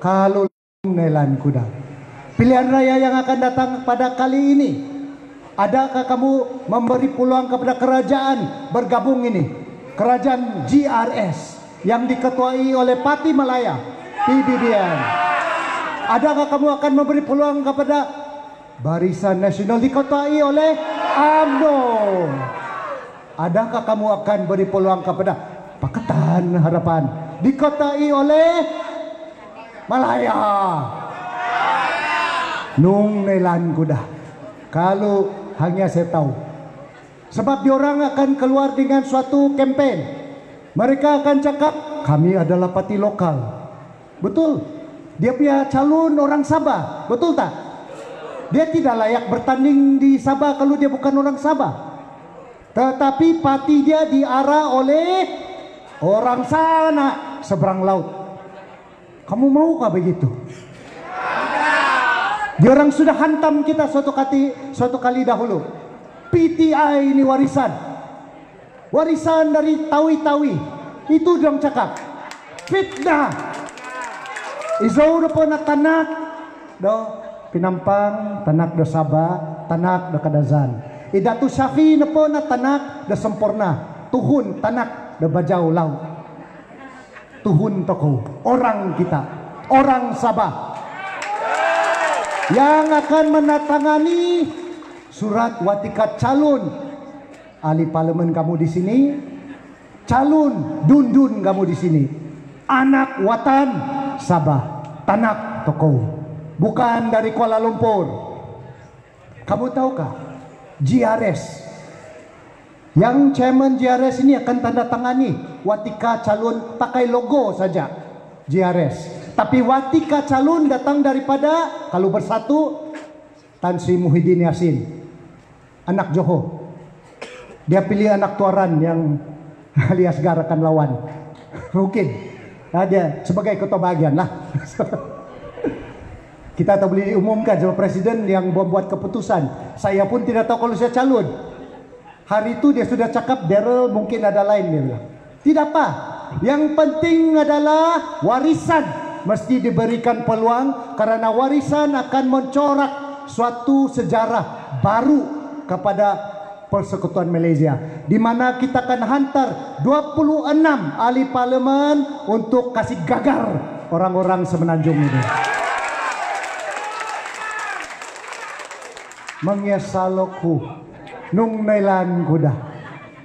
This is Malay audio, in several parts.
Kalau nelan kuda. Pilihan raya yang akan datang pada kali ini, adakah kamu memberi peluang kepada kerajaan bergabung ini? Kerajaan GRS yang diketuai oleh Pati Malaya, PBBN. Adakah kamu akan memberi peluang kepada Barisan Nasional diketuai oleh UMNO? Adakah kamu akan beri peluang kepada Pakatan Harapan diketuai oleh Malaya? Nung nelan kuda. Kalau hanya saya tahu, sebab diorang akan keluar dengan suatu kempen. Mereka akan cakap kami adalah parti lokal. Betul. Dia punya calon orang Sabah. Betul tak? Dia tidak layak bertanding di Sabah kalau dia bukan orang Sabah. Tetapi parti dia diarah oleh orang sana seberang laut. Kamu maukah begitu? Diorang sudah hantam kita suatu kali dahulu. PTI ini warisan dari Tawi-Tawi. Itu diorang cakap fitnah. Izo do po na tanak do Pinampang, tanak do Sabah, tanak do Kadazan. Idatu Syafi na po na tanak do Sempurna, tuhun tanak do Bajau Laut. Tuhun toko, orang kita, orang Sabah yang akan menatangani surat watikat calon ahli parlemen kamu di sini, calon dundun kamu di sini, anak watan Sabah, tanak toko, bukan dari Kuala Lumpur. Kamu tahukah GRS yang chairman GRS ini akan tanda tangani watika calon pakai logo saja GRS. Tapi watika calon datang daripada kalau bersatu Tan Sri Muhyiddin Yassin, anak Johor. Dia pilih anak tuaran yang alias garakan lawan. Mungkin nah, dia sebagai ketua bagian lah. Kita tak boleh diumumkan sama presiden yang membuat keputusan. Saya pun tidak tahu kalau saya calon. Hari itu dia sudah cakap Daryl mungkin ada lain, dia bilang. Tidak apa. Yang penting adalah warisan mesti diberikan peluang, karena warisan akan mencorak suatu sejarah baru kepada Persekutuan Malaysia, di mana kita akan hantar 26 ahli parlimen untuk kasih gagar orang-orang semenanjung ini. Mengesalokku nung nelan kuda.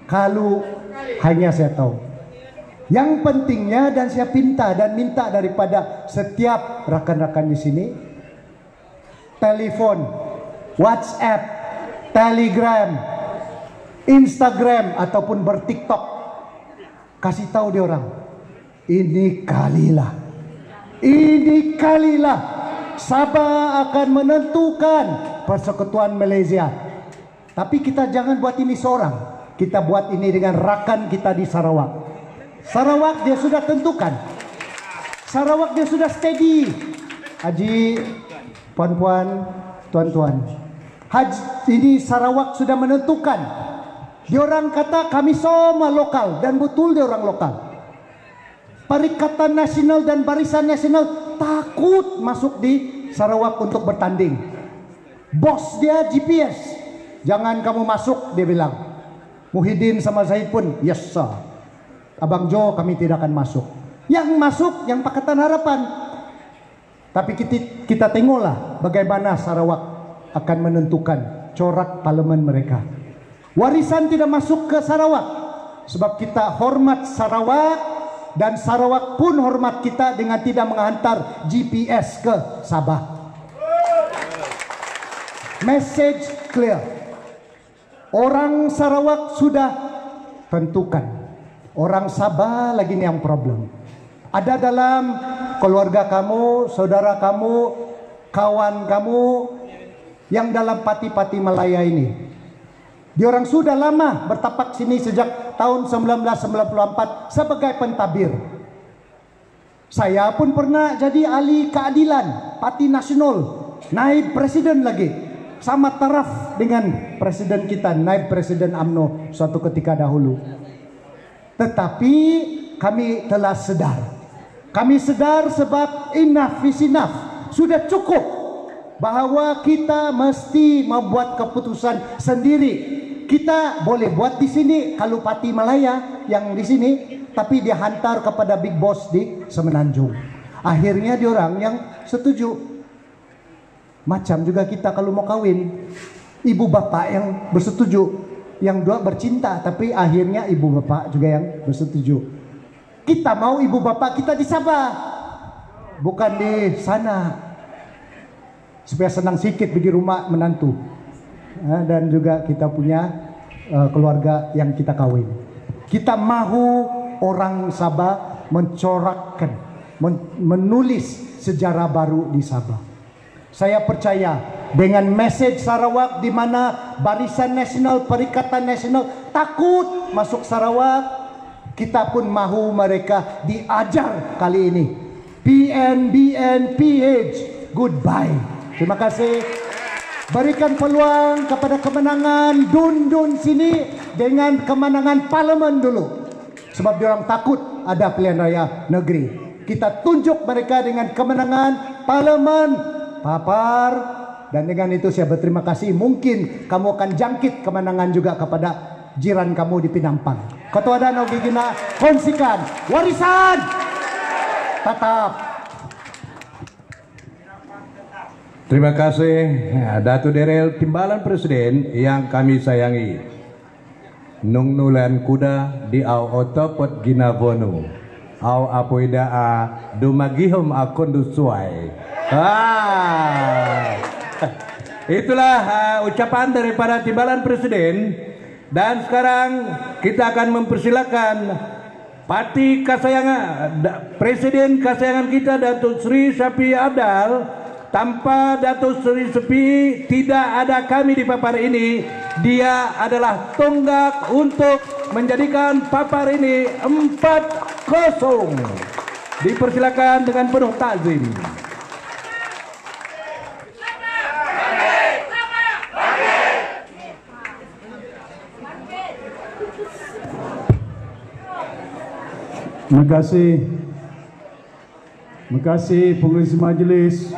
Kalau hanya saya tahu, yang pentingnya dan saya minta daripada setiap rakan-rakan di sini, telepon, WhatsApp, Telegram, Instagram ataupun berTikTok, kasih tahu dia orang, ini kalilah Sabah akan menentukan Persekutuan Malaysia. Tapi kita jangan buat ini seorang, kita buat ini dengan rakan kita di Sarawak. Sarawak dia sudah tentukan. Sarawak dia sudah steady. Haji, puan-puan, tuan-tuan. Haji ini Sarawak sudah menentukan. Diorang kata kami semua lokal, dan betul dia orang lokal. Perikatan Nasional dan Barisan Nasional takut masuk di Sarawak untuk bertanding. Bos dia GPS. Jangan kamu masuk, dia bilang. Muhyiddin sama Zaid pun, yes sir. Abang Jo kami tidak akan masuk. Yang masuk yang Pakatan Harapan. Tapi kita tengoklah bagaimana Sarawak akan menentukan corak parlimen mereka. Warisan tidak masuk ke Sarawak, sebab kita hormat Sarawak, dan Sarawak pun hormat kita dengan tidak menghantar GPS ke Sabah. Message clear. Orang Sarawak sudah tentukan. Orang Sabah lagi ni yang problem. Ada dalam keluarga kamu, saudara kamu, kawan kamu yang dalam parti-parti Malaya ini. Diorang sudah lama bertapak sini sejak tahun 1994 sebagai pentadbir. Saya pun pernah jadi ahli keadilan Parti Nasional, naib presiden lagi, sama taraf dengan presiden kita, naib presiden UMNO suatu ketika dahulu. Tetapi kami telah sedar Kami sedar sebab enough is enough. Sudah cukup bahwa kita mesti membuat keputusan sendiri. Kita boleh buat di sini kalau Pati Malaya yang di sini, tapi dia hantar kepada Big Boss di Semenanjung. Akhirnya diorang yang setuju. Macam juga kita kalau mau kawin, ibu bapak yang bersetuju, yang dua bercinta, tapi akhirnya ibu bapak juga yang bersetuju. Kita mau ibu bapak kita di Sabah, bukan di sana, supaya senang sikit pergi rumah menantu. Dan juga kita punya keluarga yang kita kawin. Kita mahu orang Sabah mencorakkan, menulis sejarah baru di Sabah. Saya percaya dengan mesej Sarawak di mana Barisan Nasional, Perikatan Nasional takut masuk Sarawak, kita pun mahu mereka diajar kali ini. PNBN PH, goodbye. Terima kasih. Berikan peluang kepada kemenangan Dun sini dengan kemenangan parlimen dulu. Sebab diorang takut ada pilihan raya negeri. Kita tunjuk mereka dengan kemenangan parlimen, papar. Dan dengan itu saya berterima kasih. Mungkin kamu akan jangkit kemenangan juga kepada jiran kamu di Pinampang. Ketua Danau Gigina, kongsikan warisan tetap. Terima kasih Datuk Daryl Timbalan Presiden yang kami sayangi. Nung nulan kuda di au otopot ginavono. Au apoida a dumagihom akon dusuai. Itulah ucapan daripada Timbalan Presiden. Dan sekarang kita akan mempersilakan Parti kesayangan Presiden kesayangan kita Datuk Seri Syafiee Apdal. Tanpa Datuk Seri Syafiee tidak ada kami di papar ini. Dia adalah tonggak untuk menjadikan papar ini 4-0. Dipersilakan dengan penuh takzim. Terima kasih. Terima kasih pengurus majlis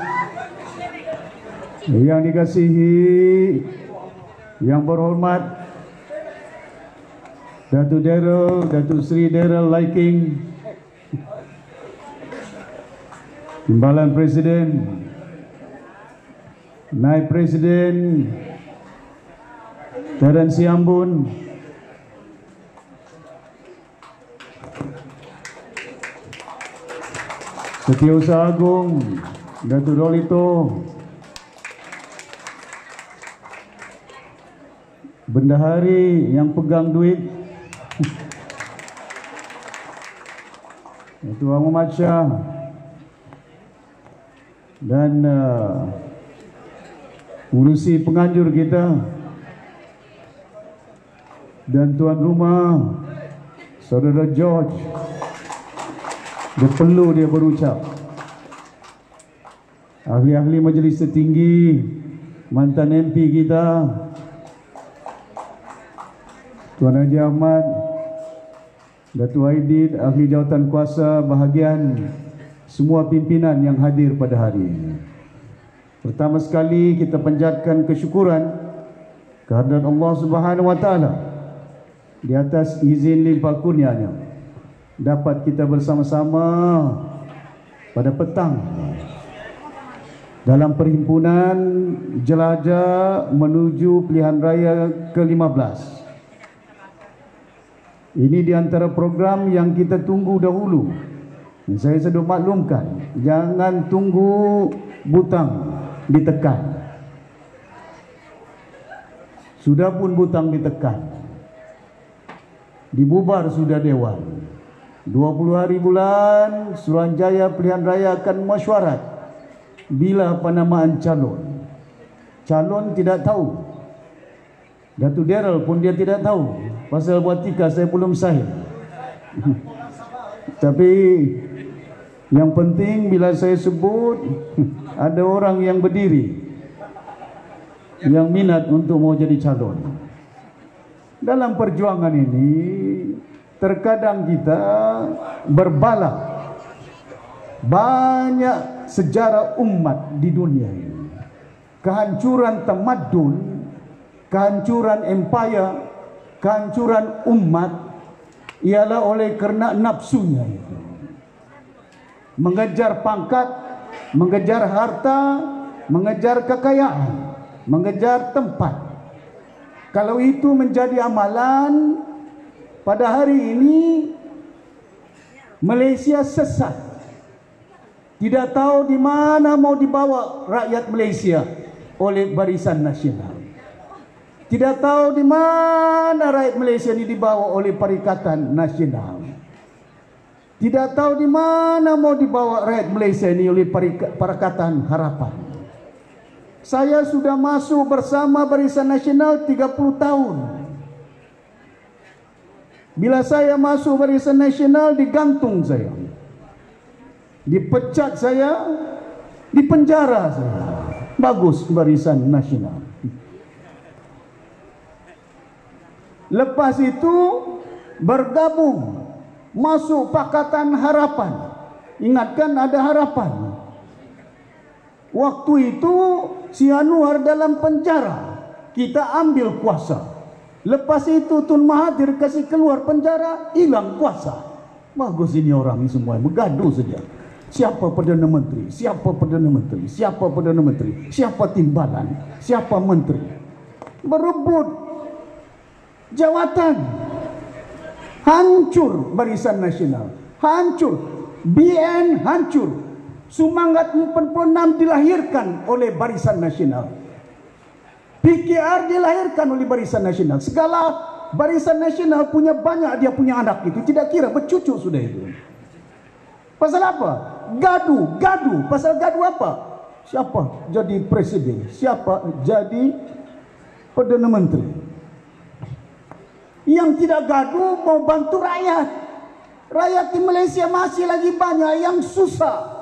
yang dikasihi, yang berhormat Datuk Daryl, Datuk Seri Daryl Laiking, Timbalan Presiden, Naib Presiden Terence Ambon, Setiausaha Agung Datuk Rolito, bendahari yang pegang duit Tuan Muhammad Shah, dan urusi penganjur kita, dan tuan rumah Saudara George. Dia perlu dia berucap. Ahli-ahli majlis tertinggi, mantan MP kita Tuan Haji Ahmad, Datuk Aidit, ahli jawatan kuasa bahagian, semua pimpinan yang hadir pada hari ini. Pertama sekali kita panjatkan kesyukuran kehadirat Allah Subhanahu wa taala di atas izin limpah kurnianya dapat kita bersama-sama pada petang dalam perhimpunan jelajah menuju pilihan raya ke-15. Ini di antara program yang kita tunggu dahulu. Saya sudah maklumkan, jangan tunggu butang ditekan. Sudah pun butang ditekan, dibubar sudah Dewan. 20 hari bulan Suruhanjaya pilihan raya akan mesyuarat bila penamaan calon. Calon tidak tahu. Datuk Daryl pun dia tidak tahu. Pasal watika saya belum sahih. Tapi yang penting bila saya sebut ada orang yang berdiri yang minat untuk mau jadi calon. Dalam perjuangan ini terkadang kita berbalak banyak sejarah umat di dunia ini. Kehancuran tamadun, kehancuran empire, kehancuran umat ialah oleh kerana nafsunya itu. Mengejar pangkat, mengejar harta, mengejar kekayaan, mengejar tempat. Kalau itu menjadi amalan, pada hari ini Malaysia sesat. Tidak tahu di mana mau dibawa rakyat Malaysia oleh Barisan Nasional. Tidak tahu di mana rakyat Malaysia ini dibawa oleh Perikatan Nasional. Tidak tahu di mana mau dibawa rakyat Malaysia ini oleh Perikatan Harapan. Saya sudah masuk bersama Barisan Nasional 30 tahun. Bila saya masuk Barisan Nasional, digantung saya, dipecat saya, dipenjara saya. Bagus Barisan Nasional. Lepas itu bergabung masuk Pakatan Harapan. Ingatkan ada harapan. Waktu itu si Anwar dalam penjara, kita ambil kuasa. Lepas itu Tun Mahathir kasih keluar penjara, hilang kuasa. Bagus ini orang ini semua bergaduh saja. Siapa Perdana Menteri? Siapa Perdana Menteri? Siapa Perdana Menteri? Siapa timbalan? Siapa menteri? Berebut jawatan. Hancur Barisan Nasional, hancur. BN hancur. Sumangat 46 dilahirkan oleh Barisan Nasional. PKR dilahirkan oleh Barisan Nasional. Segala Barisan Nasional punya banyak, dia punya anak itu. Tidak kira bercucu sudah itu. Pasal apa? Gaduh. Pasal gaduh apa? Siapa jadi presiden? Siapa jadi Perdana Menteri? Yang tidak gaduh mau bantu rakyat. Rakyat di Malaysia masih lagi banyak yang susah.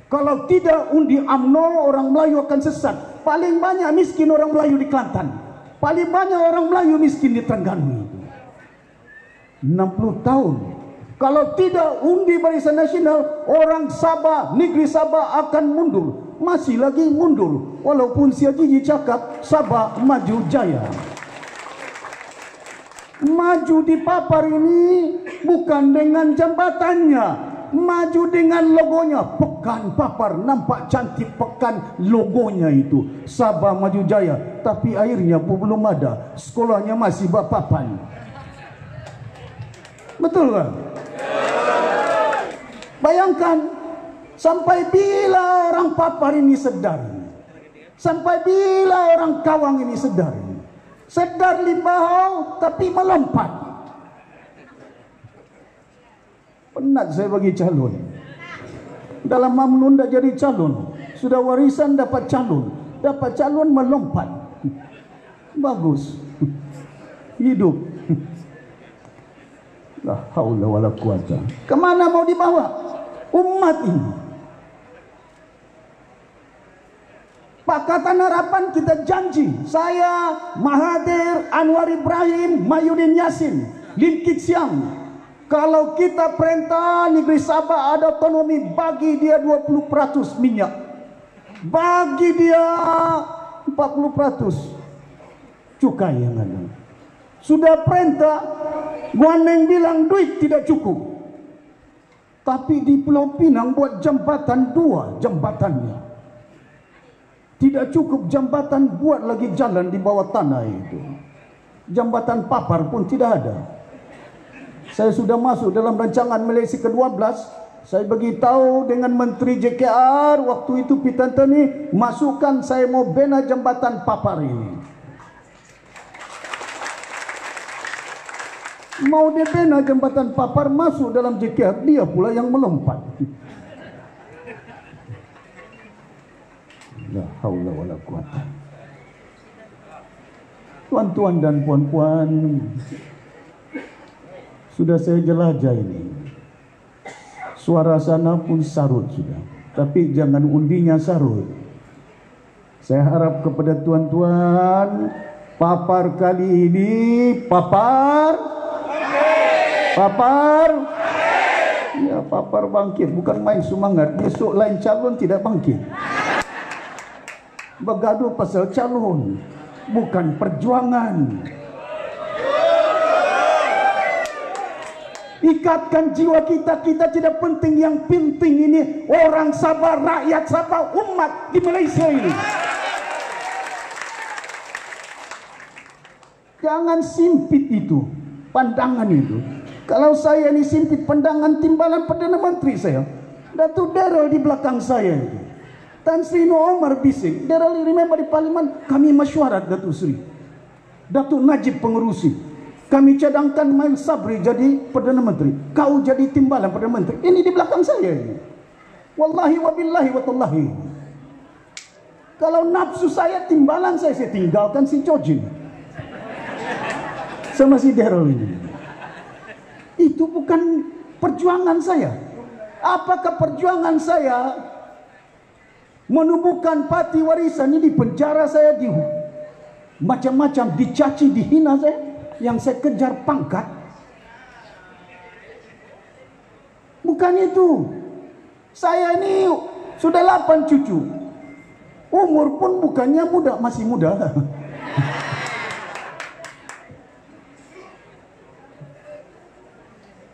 Kalau tidak undi UMNO, orang Melayu akan sesat. Paling banyak miskin orang Melayu di Kelantan. Paling banyak orang Melayu miskin di Terengganu. 60 tahun. Kalau tidak undi Barisan Nasional, orang Sabah, negeri Sabah akan mundur. Masih lagi mundur. Walaupun Sia Gigi cakap Sabah maju jaya. Maju di Papar ini bukan dengan jambatannya, maju dengan logonya. Pekan Papar, nampak cantik pekan logonya itu, Sabah Maju Jaya. Tapi airnya pun belum ada, sekolahnya masih berpapan. Betul kan? Bayangkan, sampai bila orang Papar ini sedar? Sampai bila orang Kawang ini sedar? Sedar limbah tapi melompat. Penat saya bagi calon. Dalam UMNO tidak jadi calon. Sudah warisan dapat calon. Dapat calon melompat. Bagus. Hidup. La haula wala quwata. Kemana mau dibawa umat ini? Pakatan Harapan kita janji. Saya, Mahathir, Anwar Ibrahim, Mahyudin Yassin, Lim Kit Siang. Kalau kita perintah negeri Sabah ada otonomi, bagi dia 20% minyak. Bagi dia 40% cukai yang ada. Sudah perintah, Guaneng bilang duit tidak cukup. Tapi di Pulau Pinang buat jambatan 2 jambatannya. Tidak cukup jambatan, buat lagi jalan di bawah tanah itu. Jambatan Papar pun tidak ada. Saya sudah masuk dalam rancangan Malaysia ke-12. Saya beritahu dengan Menteri JKR waktu itu Pitantani, masukkan saya mau bina jambatan Papar ini. Mau dia bina jambatan Papar, masuk dalam JKR, dia pula yang melompat. La haula wala quwata. Tuan-tuan dan puan-puan, sudah saya jelajah ini. Suara sana pun sarut sudah, tapi jangan undinya sarut. Saya harap kepada tuan-tuan, Papar kali ini Papar, ya papar bangkit, bukan main semangat. Besok lain calon tidak bangkit. Bergaduh pasal calon, bukan perjuangan. Ikatkan jiwa kita, kita tidak penting. Yang penting ini orang Sabah, rakyat Sabah, umat di Malaysia ini. Jangan simpit itu, pandangan itu. Kalau saya ini simpit pandangan timbalan Perdana Menteri saya, Datuk Daryl di belakang saya itu, Tan Sri Noor Omar bising, Daryl remember di parlimen, kami mesyuarat Datuk Sri, Datuk Najib pengerusi, kami cadangkan Mail Sabri jadi Perdana Menteri, kau jadi timbalan Perdana Menteri. Ini di belakang saya ini. Wallahi wabillahi watallahi. Kalau nafsu saya timbalan saya tinggalkan si Georgin sama si Daryl ini. Itu bukan perjuangan saya. Apakah perjuangan saya menubuhkan parti warisan ini? Di penjara saya, di macam-macam, dicaci, dihina saya, yang saya kejar pangkat? Bukan itu. Saya ini sudah 8 cucu, umur pun bukannya muda, masih muda.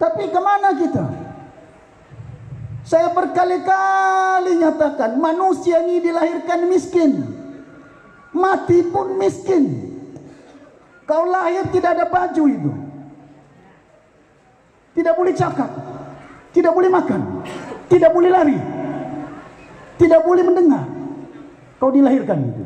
Tapi kemana kita? Saya berkali-kali nyatakan, manusia ini dilahirkan miskin, mati pun miskin. Kau lahir tidak ada baju itu, tidak boleh cakap, tidak boleh makan, tidak boleh lari, tidak boleh mendengar. Kau dilahirkan itu.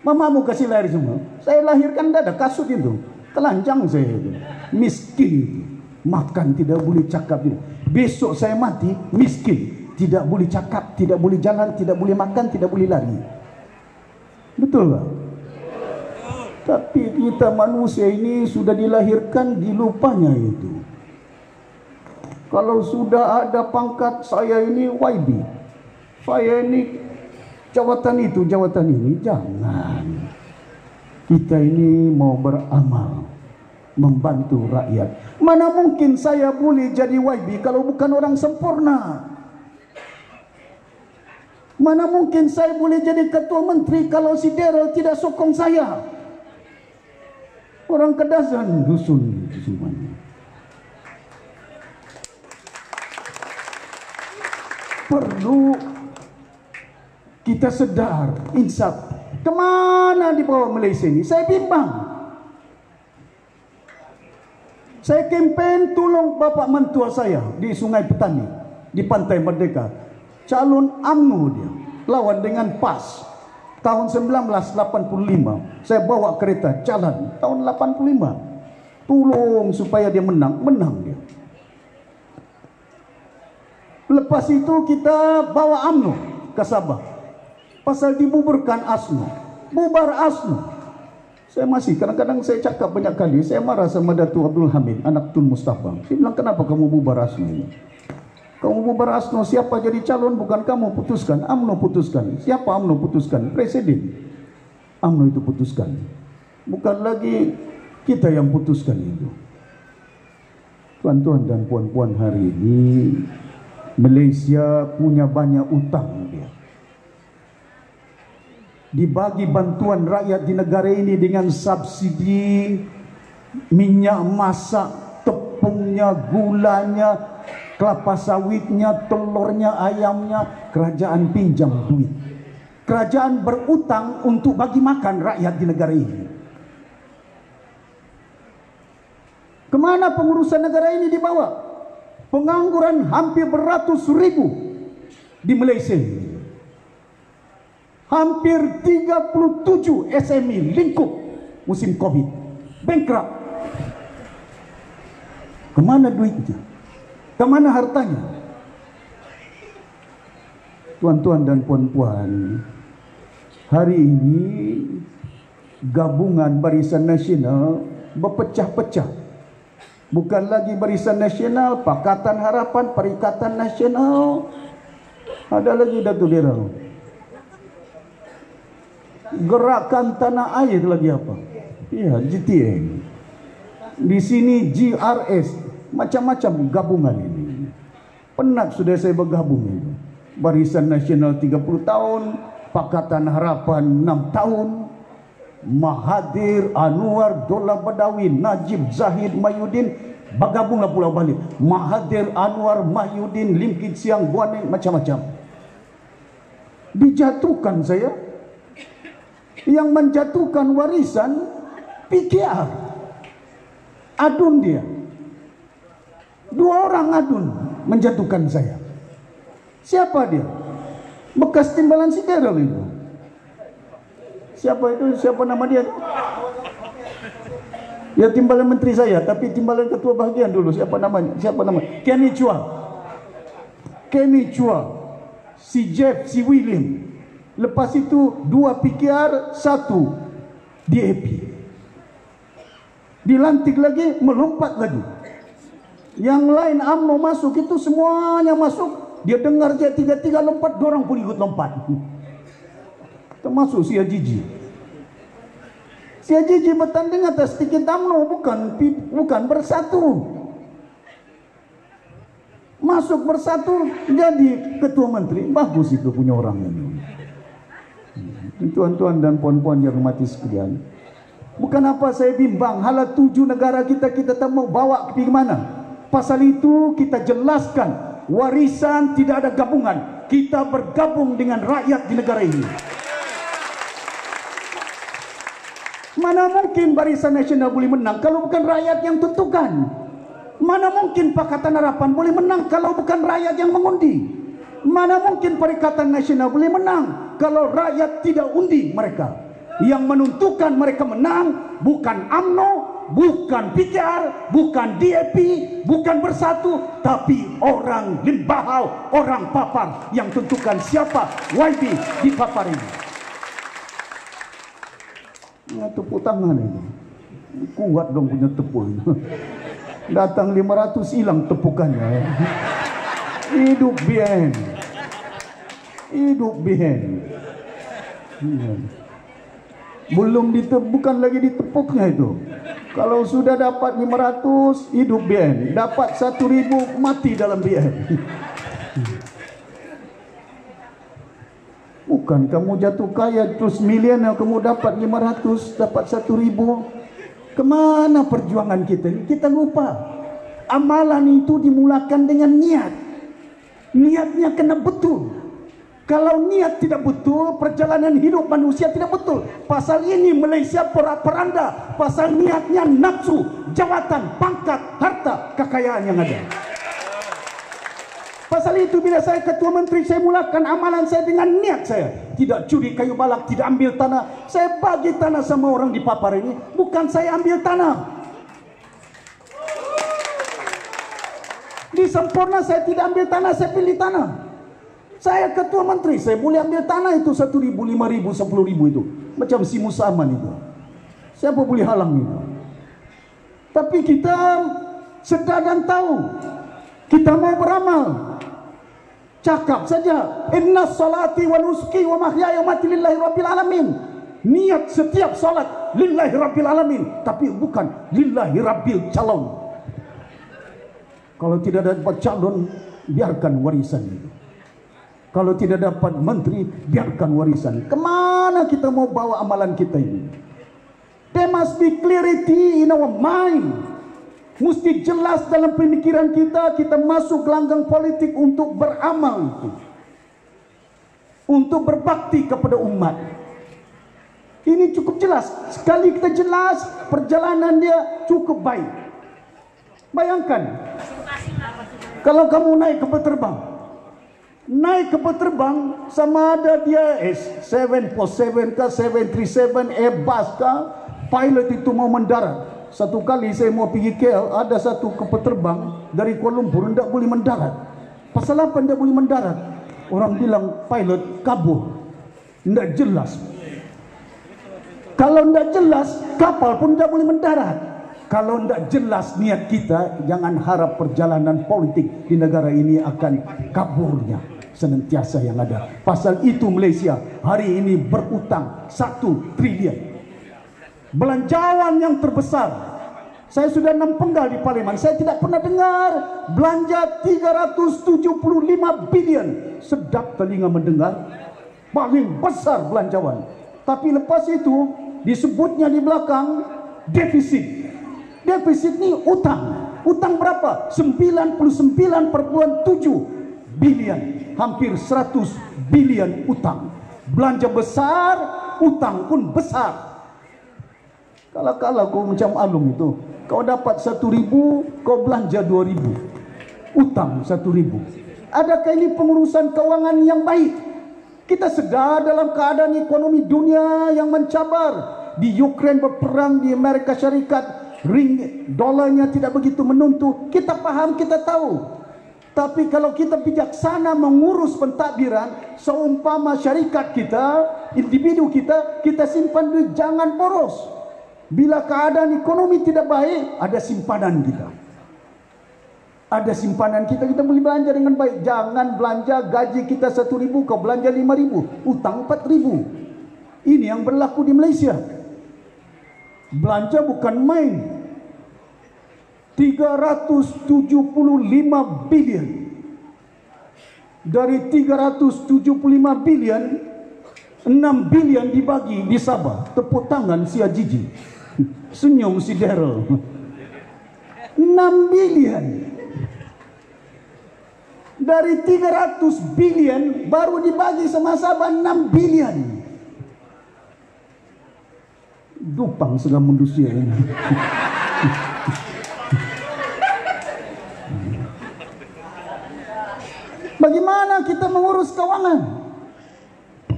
Mamamu kasih lahir semua. Saya lahirkan tidak ada kasut itu, telanjang saya itu, miskin itu. Makan tidak boleh cakap. Besok saya mati miskin, tidak boleh cakap, tidak boleh jalan, tidak boleh makan, tidak boleh lari. Betul tak? Tapi kita manusia ini sudah dilahirkan dilupanya itu. Kalau sudah ada pangkat, saya ini YB, saya ini jawatan itu, jawatan ini, jangan. Kita ini mau beramal, membantu rakyat. Mana mungkin saya boleh jadi YB kalau bukan orang sempurna? Mana mungkin saya boleh jadi ketua menteri kalau si Daryl tidak sokong saya? Orang Kedasan, dusun semuanya. Perlu kita sedar, insaf. Kemana dibawa Malaysia ini? Saya bimbang. Saya kempen tolong bapak mentua saya di Sungai Petani, di Pantai Merdeka. Calon UMNO dia, lawan dengan PAS. Tahun 1985, saya bawa kereta jalan. Tahun 85, tolong supaya dia menang dia. Lepas itu kita bawa UMNO ke Sabah. Pasal dibubarkan ASNO, bubar ASNO. Saya masih, kadang-kadang saya cakap banyak kali, saya marah sama Datuk Abdul Hamid, anak Tun Mustafa. Saya bilang, kenapa kamu bubar ASNO ini? Kamu bubar ASNO, siapa jadi calon bukan kamu putuskan, UMNO putuskan. Siapa UMNO putuskan? Presiden. UMNO itu putuskan. Bukan lagi kita yang putuskan itu. Tuan-tuan dan puan-puan, hari ini Malaysia punya banyak utang dia. Dibagi bantuan rakyat di negara ini dengan subsidi minyak masak, tepungnya, gulanya, kelapa sawitnya, telurnya, ayamnya. Kerajaan pinjam duit, kerajaan berutang untuk bagi makan rakyat di negara ini. Kemana pengurusan negara ini dibawa? Pengangguran hampir beratus ribu di Malaysia. Hampir 37 SME lingkup musim Covid bankrupt. Kemana duitnya? Kemana hartanya? Tuan-tuan dan puan-puan, hari ini gabungan Barisan Nasional berpecah-pecah. Bukan lagi Barisan Nasional, Pakatan Harapan, Perikatan Nasional, ada lagi Datuk Daryl. Gerakan Tanah Air lagi apa? Ya, GTN. Di sini GRS, macam-macam gabungan ini. Penat sudah saya bergabung itu. Barisan Nasional 30 tahun, Pakatan Harapan 6 tahun, Mahathir, Anwar, Dola Badawi, Najib, Zahid, Mahyudin, bergabunglah Pulau Bali. Mahathir, Anwar, Mahyudin, Lim Kit Siang, Guaneng, macam-macam. Dijatuhkan saya. Yang menjatuhkan warisan PKR. Adun dia. 2 orang adun menjatuhkan saya. Siapa dia? Bekas timbalan Siderel itu. Siapa itu? Siapa nama dia? Ya timbalan menteri saya, tapi timbalan ketua bahagian dulu. Siapa namanya? Siapa namanya? Kenny Chua. Kenny Chua. Si Jeff, si William. Lepas itu 2 PKR, 1 DAP. Dilantik lagi, melompat lagi. Yang lain UMNO masuk, itu semuanya masuk. Dia dengar je 3-3 lompat, dorang pun ikut lompat. Termasuk si Ajiji. Si Ajiji bertanding atas tiket UMNO, bukan bersatu. Masuk bersatu, jadi ketua menteri. Bagus itu punya orang ini. Tuan-tuan dan puan-puan yang hormati sekalian, bukan apa saya bimbang, hala 7 negara kita tak mau bawa ke mana. Pasal itu kita jelaskan, warisan tidak ada gabungan. Kita bergabung dengan rakyat di negara ini. Mana mungkin Barisan Nasional boleh menang kalau bukan rakyat yang tentukan? Mana mungkin Pakatan Harapan boleh menang kalau bukan rakyat yang mengundi? Mana mungkin Perikatan Nasional boleh menang kalau rakyat tidak undi mereka? Yang menentukan mereka menang bukan UMNO, bukan PKR, bukan DAP, bukan Bersatu, tapi orang Limbahau, orang Papar yang tentukan siapa YB di Papar ini. Ya, tepuk tangan ini. Kuat dong punya tepuk ini. Datang 500 hilang tepukannya. Hidup BN. Hidup BN. Belum bukan lagi ditepuknya itu. Kalau sudah dapat 500 hidup BN, dapat 1.000 mati dalam BN. Bukan kamu jatuh kaya terus milianer kamu dapat 500, dapat 1.000. Kemana perjuangan kita ini? Kita lupa. Amalan itu dimulakan dengan niat. Niatnya kena betul. Kalau niat tidak betul, perjalanan hidup manusia tidak betul. Pasal ini Malaysia porak-poranda. Pasal niatnya nafsu, jabatan, pangkat, harta, kekayaan yang ada. Pasal itu bila saya ketua menteri, saya mulakan amalan saya dengan niat saya. Tidak curi kayu balak, tidak ambil tanah. Saya bagi tanah sama orang di Papar ini. Bukan saya ambil tanah. Di Sempurna saya tidak ambil tanah, saya pilih tanah. Saya ketua menteri, saya boleh ambil tanah itu 1.000, 5.000, 10.000 itu. Macam si Musa Aman itu. Siapa boleh halang itu? Tapi kita sedar dan tahu. Kita mau beramal. Cakap saja. Inna salati wa nusuki wa mahyaya wa mati lillahi rabbil alamin. Niat setiap salat lillahi rabbil alamin. Tapi bukan lillahi rabbil calon. Kalau tidak dapat calon, biarkan warisan itu. Kalau tidak dapat menteri, biarkan warisan. Kemana kita mau bawa amalan kita ini? There must be clarity in our mind. Mesti jelas dalam pemikiran kita, kita masuk gelanggang politik untuk beramal itu. Untuk berbakti kepada umat. Ini cukup jelas. Sekali kita jelas, perjalanan dia cukup baik. Bayangkan, kalau kamu naik kapal terbang. Naik kapal terbang sama ada dia 747 kah, 737, Airbus kah, pilot itu mau mendarat. Satu kali saya mau pergi KL, ada satu kapal terbang dari Kuala Lumpur tidak boleh mendarat. Pasal apa tidak boleh mendarat? Orang bilang pilot kabur. Tidak jelas. Kalau tidak jelas, kapal pun tidak boleh mendarat. Kalau tidak jelas niat kita, jangan harap perjalanan politik di negara ini akan kaburnya senantiasa yang ada. Pasal itu Malaysia hari ini berutang 1 trilion. Belanjawan yang terbesar Saya sudah 6 penggal di parlemen, saya tidak pernah dengar belanja 375 bilion. Sedap telinga mendengar, paling besar belanjawan. Tapi lepas itu disebutnya di belakang defisit. Defisit ini utang. Utang berapa? 99,7 bilion. Hampir 100 bilion utang. Belanja besar, utang pun besar. Kala-kala kau macam Alung itu, kau dapat 1.000, kau belanja 2.000, utang 1.000. Adakah ini pengurusan keuangan yang baik? Kita sedar dalam keadaan ekonomi dunia yang mencabar. Di Ukraine berperang, di Amerika Syarikat dolarnya tidak begitu menentu. Kita paham, kita tahu. Tapi kalau kita bijaksana mengurus pentadbiran, seumpama syarikat kita, individu kita simpan duit, jangan boros. Bila keadaan ekonomi tidak baik, ada simpanan kita. Ada simpanan kita, kita boleh belanja dengan baik. Jangan belanja gaji kita 1.000, kau belanja 5.000, utang 4.000. Ini yang berlaku di Malaysia. Belanja bukan main. 375 bilion. Dari 375 bilion, 6 bilion dibagi di Sabah. Tepuk tangan si Ajiji, senyum si Daryl. 6 bilion. Dari 300 bilion baru dibagi sama Sabah 6 bilion. Dupang sedang manusia ini. Bagaimana kita mengurus keuangan?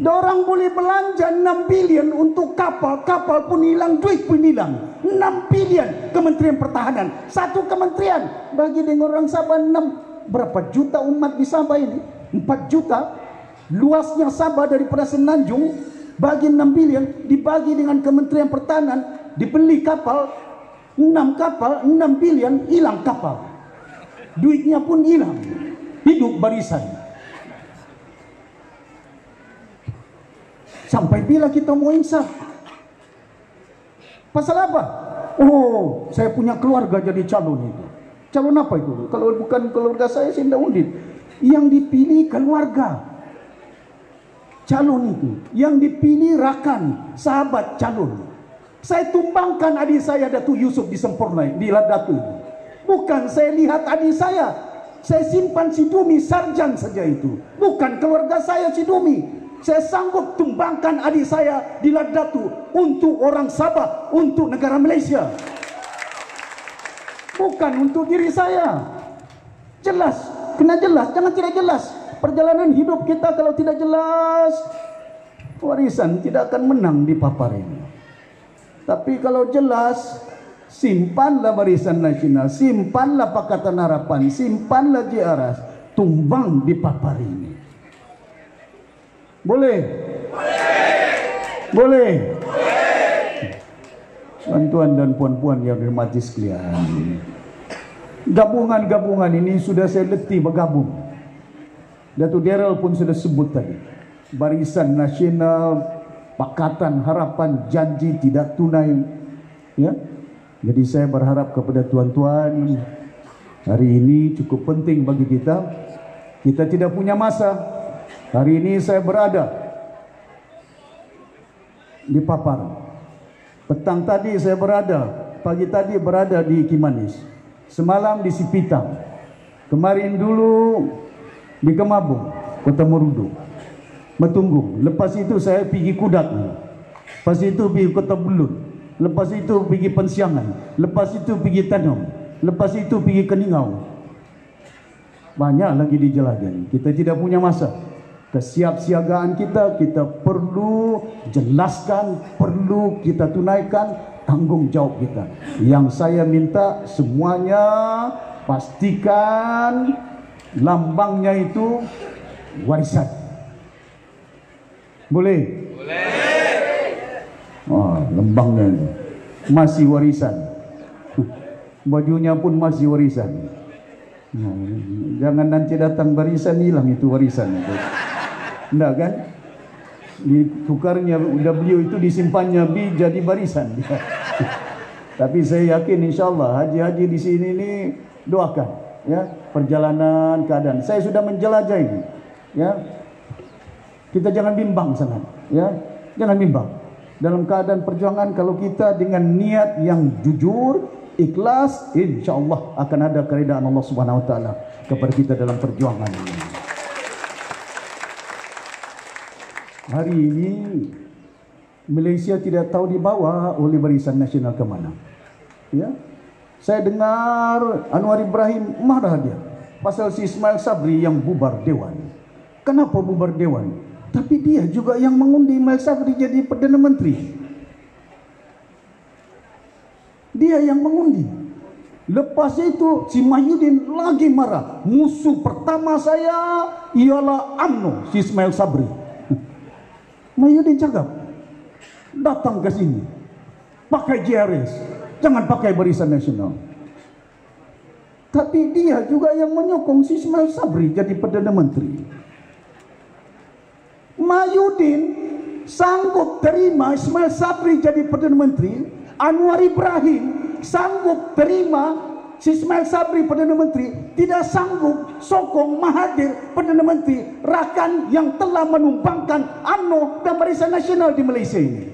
Orang boleh belanja 6 bilion untuk kapal, kapal pun hilang, duit pun hilang. 6 bilion Kementerian Pertahanan, satu kementerian bagi dengan orang Sabah 6. Berapa juta umat di Sabah ini? 4 juta. Luasnya Sabah daripada Semenanjung, bagi 6 bilion, dibagi dengan Kementerian Pertahanan, dibeli kapal, 6 kapal, 6 bilion, hilang kapal. Duitnya pun hilang. Hidup barisan. Sampai bila kita mau insaf? Pasal apa? Oh, saya punya keluarga jadi calon itu. Calon apa itu? Kalau bukan keluarga saya tidak undit. Yang dipilih keluarga. Calon itu. Yang dipilih rakan, sahabat calon. Saya tumbangkan adik saya Datuk Yusuf di Sempurnai, di Ladatu. Bukan saya lihat adik saya. Saya simpan si Dumi sarjan saja itu. Bukan keluarga saya si Dumi. Saya sanggup tumbangkan adik saya di Ladatu untuk orang Sabah, untuk negara Malaysia. Bukan untuk diri saya. Jelas, kena jelas, jangan tidak jelas. Perjalanan hidup kita kalau tidak jelas, warisan tidak akan menang di papar ini. Tapi kalau jelas, simpanlah Barisan Nasional, simpanlah Pakatan Harapan, simpanlah JRS, tumbang di papar ini. Boleh? Boleh? Tuan-tuan dan puan-puan yang dirahmati sekalian, gabungan-gabungan ini sudah saya letih bergabung. Datuk Daryl pun sudah sebut tadi. Barisan Nasional, Pakatan Harapan, janji tidak tunai. Ya. Jadi saya berharap kepada tuan-tuan, hari ini cukup penting bagi kita. Kita tidak punya masa. Hari ini saya berada di Papar. Petang tadi saya berada, pagi tadi berada di Kimanis. Semalam di Sipitang. Kemarin dulu di Kemabung, Kota Merudu. Metunggung. Lepas itu saya pergi Kudat. Lepas itu pergi Kota Belud. Lepas itu pergi Pensiangan. Lepas itu pergi Tanam. Lepas itu pergi Keningau. Banyak lagi di jalan. Kita tidak punya masa. Kesiapsiagaan kita perlu jelaskan, perlu kita tunaikan tanggung jawab kita. Yang saya minta semuanya pastikan lambangnya itu warisan. Boleh? Boleh. Oh, lambangnya itu masih warisan. Bajunya pun masih warisan. Jangan nanti datang barisan hilang itu warisan itu. Enggak kan? Ditukarnya W itu disimpannya B jadi barisan. Tapi saya yakin insya-Allah haji-haji di sini ini doakan ya perjalanan keadaan. Saya sudah menjelajah ini. Ya. Kita jangan bimbang sangat, ya. Jangan bimbang. Dalam keadaan perjuangan kalau kita dengan niat yang jujur, ikhlas, insya-Allah akan ada keridaan Allah Subhanahu wa taala kepada kita dalam perjuangan ini. Hari ini Malaysia tidak tahu dibawa oleh Barisan Nasional ke mana. Ya. Saya dengar Anwar Ibrahim marah dia pasal si Ismail Sabri yang bubar dewan. Kenapa bubar dewan? Tapi dia juga yang mengundi Ismail Sabri jadi Perdana Menteri. Dia yang mengundi. Lepas itu si Mahyudin lagi marah. Musuh pertama saya ialah UMNO, si Ismail Sabri. Mahyudin cakap, datang ke sini, pakai JRS, jangan pakai Barisan Nasional. Tapi dia juga yang menyokong si Ismail Sabri jadi Perdana Menteri. Mahyudin sanggup terima Ismail Sabri jadi Perdana Menteri. Anwar Ibrahim sanggup terima si Ismail Sabri Perdana Menteri. Tidak sanggup sokong Mahathir Perdana Menteri, rakan yang telah menumbangkan UMNO dan Barisan Nasional di Malaysia ini.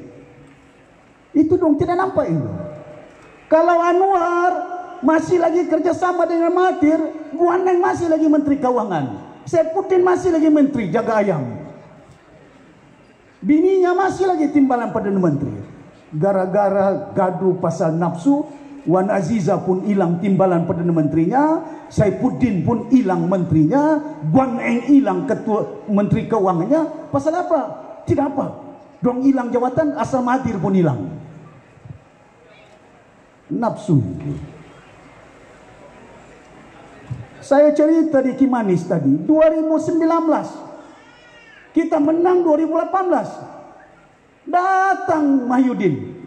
Itu dong tidak nampak itu. Kalau Anwar masih lagi kerjasama dengan Mahathir, Guaneng masih lagi Menteri Keuangan, Saifuddin masih lagi Menteri Jaga Ayam, bininya masih lagi timbalan Perdana Menteri. Gara-gara gaduh pasal nafsu, Wan Aziza pun hilang timbalan Perdana Menterinya, Saifuddin pun hilang menterinya, Guan Eng hilang ketua Menteri Keuangannya. Pasal apa? Tidak apa. Dong hilang jawatan, asal Mahathir pun hilang. Nafsu. Saya cerita di Kimanis tadi, 2019. Kita menang 2018. Datang Mahyudin.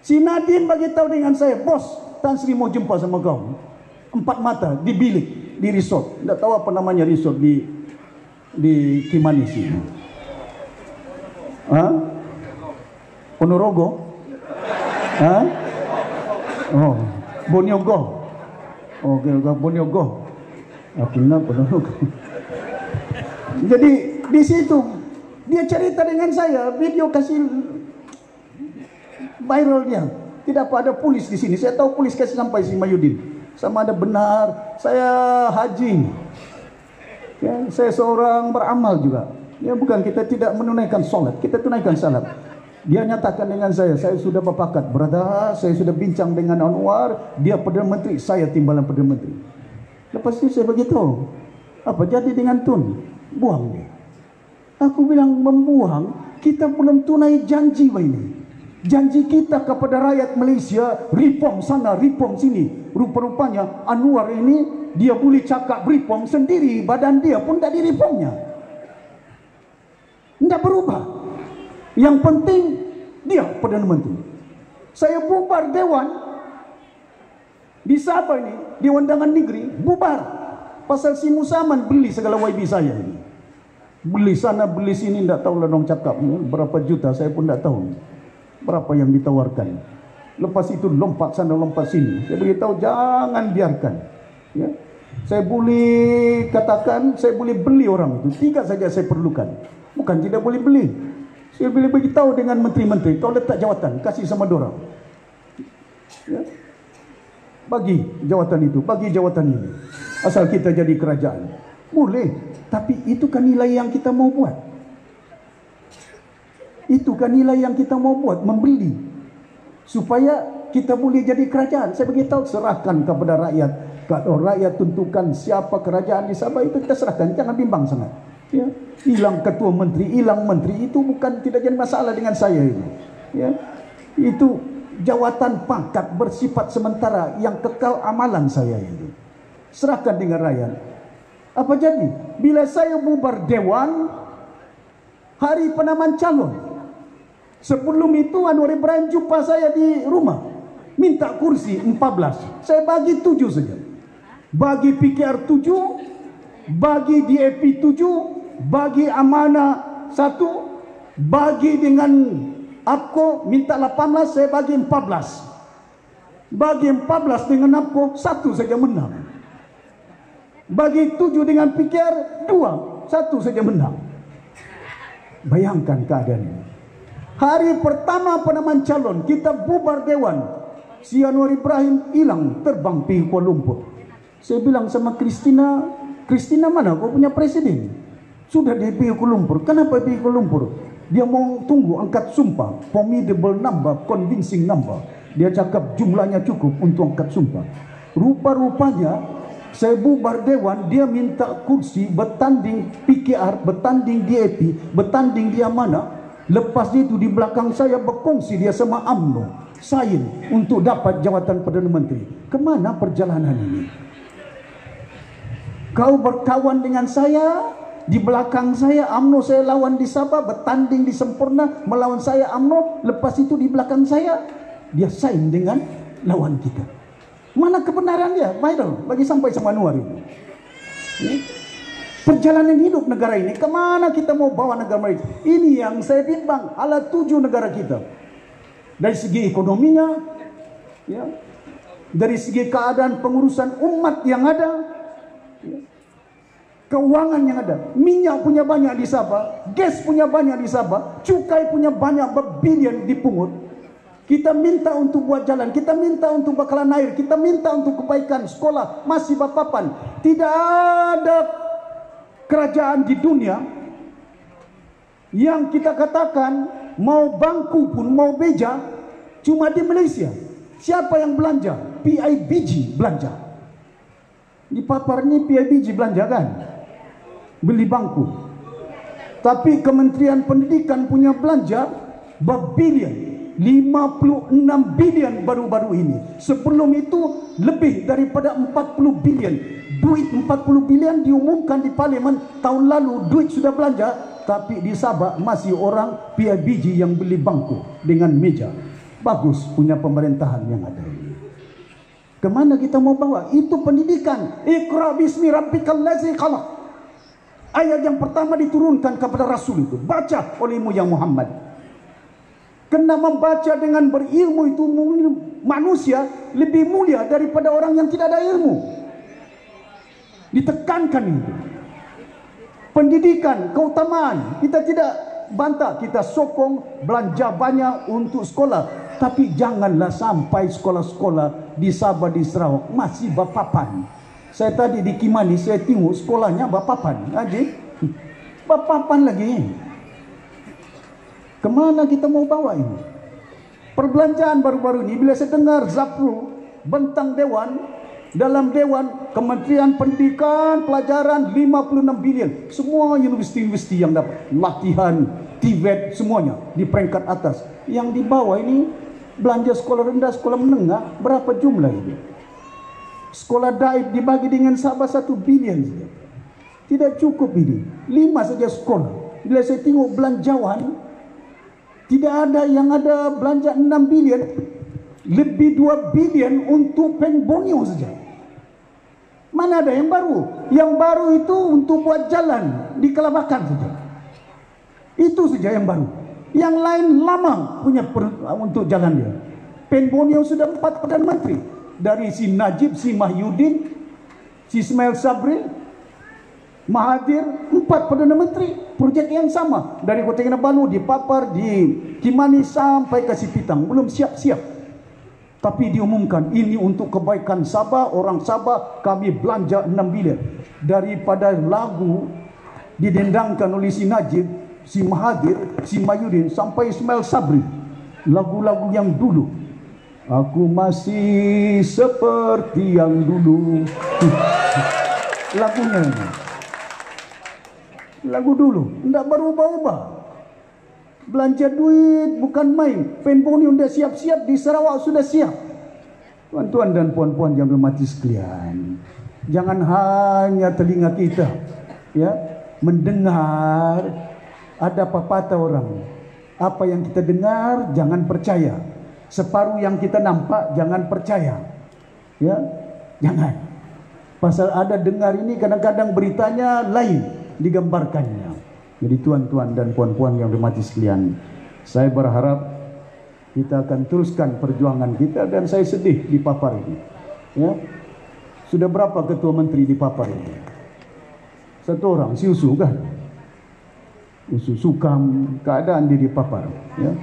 Si Nadine bagi tahu dengan saya, bos, Tan Sri mau jumpa sama kau. 4 mata di bilik, di resort. Tidak tahu apa namanya resort di Kimanis ini. Hah? Ponorogo? Hah? Oh, Boniogo. Oke, Boniogo. Akhirnya Ponorogo. Jadi di situ dia cerita dengan saya, video kasih viral dia. Tidak ada polis di sini. Saya tahu polis kasih sampai si Mahyudin. Sama ada benar saya haji. Ya, saya seorang beramal juga. Ya, bukan kita tidak menunaikan solat, kita tunaikan salat. Dia nyatakan dengan saya sudah berpakat, brother, saya sudah bincang dengan Anwar, dia Perdana Menteri, saya timbalan Perdana Menteri. Lepas itu saya beritahu, apa jadi dengan Tun? Buang dia. Aku bilang membuang, kita belum tunai janji ini. Janji kita kepada rakyat Malaysia, reform sana, reform sini. Rupa-rupanya Anwar ini, dia boleh cakap reform sendiri, badan dia pun tak di reformnya. Tidak berubah. Yang penting dia Perdana Menteri. Saya bubar dewan di Sabah ini, di undangan negeri, bubar. Pasal si Musaman beli segala YB saya ini. Beli sana, beli sini, tidak tahu lah dong cakap berapa juta, saya pun tidak tahu berapa yang ditawarkan. Lepas itu lompat sana, lompat sini. Saya beritahu jangan biarkan. Ya. Saya boleh katakan, saya boleh beli orang itu. 3 saja saya perlukan. Bukan tidak boleh beli. Saya boleh beritahu dengan menteri-menteri, kau letak jawatan, kasih sama dorang. Ya. Bagi jawatan itu, bagi jawatan ini. Asal kita jadi kerajaan. Boleh, tapi itu kan nilai yang kita mau buat. Itu kan nilai yang kita mau buat, membeli. Supaya kita boleh jadi kerajaan. Saya beritahu, serahkan kepada rakyat. Kalau rakyat tentukan siapa kerajaan di Sabah, itu kita serahkan, jangan bimbang sangat. Ya. Hilang ketua menteri, hilang menteri, itu bukan tidak jadi masalah dengan saya ini. Ya. Itu jawatan pangkat bersifat sementara yang kekal amalan saya itu. Serahkan dengan rakyat. Apa jadi? Bila saya bubar dewan, hari penamaan calon. Sebelum itu Anwar Ibrahim jumpa saya di rumah, minta kursi 14. Saya bagi 7 saja. Bagi PKR 7, bagi DAP 7, bagi Amanah 1, bagi dengan APKO minta 18, saya bagi 14. Bagi 14 dengan NAPCO, 1 saja menang. Bagi 7 dengan PKR, 2, 1 saja menang. Bayangkan keadaan ini. Hari pertama penetapan calon, kita bubar dewan. Si Anwar Ibrahim hilang, terbang pergi Kuala Lumpur. Saya bilang sama Kristina, Kristina mana kau punya presiden? Sudah dia pergi Kuala Lumpur. Kenapa pergi Kuala Lumpur? Dia mau tunggu angkat sumpah, formidable number, convincing number. Dia cakap jumlahnya cukup untuk angkat sumpah. Rupa-rupanya saya bubar dewan, dia minta kursi bertanding PKR, bertanding DAP, bertanding dia mana. Lepas itu di belakang saya berkongsi dia sama UMNO, sain untuk dapat jawatan Perdana Menteri. Kemana perjalanan ini? Kau berkawan dengan saya, di belakang saya UMNO, saya lawan di Sabah, bertanding di Sempurna melawan saya UMNO. Lepas itu di belakang saya dia sain dengan lawan kita. Mana kebenaran dia? Viral bagi sampai sama Anwar itu. Perjalanan hidup negara ini, kemana kita mau bawa negara ini? Ini yang saya bimbang, ala 7 negara kita. Dari segi ekonominya, ya, dari segi keadaan pengurusan umat yang ada, ya, keuangan yang ada, minyak punya banyak di Sabah, gas punya banyak di Sabah, cukai punya banyak berbilion dipungut. Kita minta untuk buat jalan, kita minta untuk bakalan air, kita minta untuk kebaikan sekolah, masih bapapan. Tidak ada kerajaan di dunia yang kita katakan mau bangku pun, mau meja, cuma di Malaysia. Siapa yang belanja? PIBG belanja. Di papar ini PIBG belanja kan? Beli bangku. Tapi Kementerian Pendidikan punya belanja berbilion. 56 bilion baru-baru ini. Sebelum itu lebih daripada 40 bilion. Duit 40 bilion diumumkan di parlimen tahun lalu, duit sudah belanja, tapi di Sabah masih orang PIBG yang beli bangku dengan meja. Bagus punya pemerintahan yang ada ini. Kemana kita mau bawa? Itu pendidikan. Iqra bismi rabbikal ladzi khalaq. Ayat yang pertama diturunkan kepada Rasul itu, baca olehmu yang Muhammad. Kena membaca dengan berilmu itu, manusia lebih mulia daripada orang yang tidak ada ilmu. Ditekankan itu. Pendidikan, keutamaan, kita tidak bantah, kita sokong belanja banyak untuk sekolah. Tapi janganlah sampai sekolah-sekolah di Sabah, di Sarawak masih bapapan. Saya tadi di Kimani, saya tengok sekolahnya bapapan. Haji, bapapan lagi. Kemana kita mau bawa ini? Perbelanjaan baru-baru ini, bila saya dengar Zapru bentang dewan, dalam dewan Kementerian Pendidikan Pelajaran 56 bilion. Semua universiti-universiti yang dapat latihan, TVET, semuanya di peringkat atas. Yang di bawah ini belanja sekolah rendah, sekolah menengah, berapa jumlah ini? Sekolah daib dibagi dengan Sabah 1 bilion saja. Tidak cukup ini. 5 saja sekolah. Bila saya tengok belanjawan, tidak ada yang ada belanja 6 bilion, lebih 2 bilion untuk Peng Borneo saja. Mana ada yang baru? Yang baru itu untuk buat jalan di Kelabakan saja. Itu saja yang baru. Yang lain lama punya untuk jalan dia. Peng Borneo sudah 4 Perdana Menteri. Dari si Najib, si Mahyudin, si Ismail Sabri, Mahathir, 4 Perdana Menteri. Projek yang sama. Dari Kota Kinabalu, di Papar, di Kimani sampai ke Sipitang. Belum siap-siap. Tapi diumumkan ini untuk kebaikan Sabah, orang Sabah, kami belanja 6 bilion. Daripada lagu didendangkan oleh si Najib, si Mahathir, si Mahyudin sampai Ismail Sabri. Lagu-lagu yang dulu. Aku masih seperti yang dulu. Lagunya ini. Lagu dulu, tidak berubah-ubah. Belanja duit bukan main. Peng Borneo sudah siap-siap, di Sarawak sudah siap. Tuan-tuan dan puan-puan yang bermati sekalian, jangan hanya telinga kita, ya, mendengar. Ada pepatah orang, apa yang kita dengar jangan percaya. Separuh yang kita nampak jangan percaya. Ya, jangan. Pasal ada dengar ini kadang-kadang beritanya lain digambarkannya. Jadi tuan-tuan dan puan-puan yang dirahmati sekalian, saya berharap Kita akan teruskan perjuangan kita, dan saya sedih di Papar ini. Ya. Sudah berapa ketua menteri di Papar ini? Satu orang, si Usu kan? Usu Sukam, keadaan dia di Papar. Ya.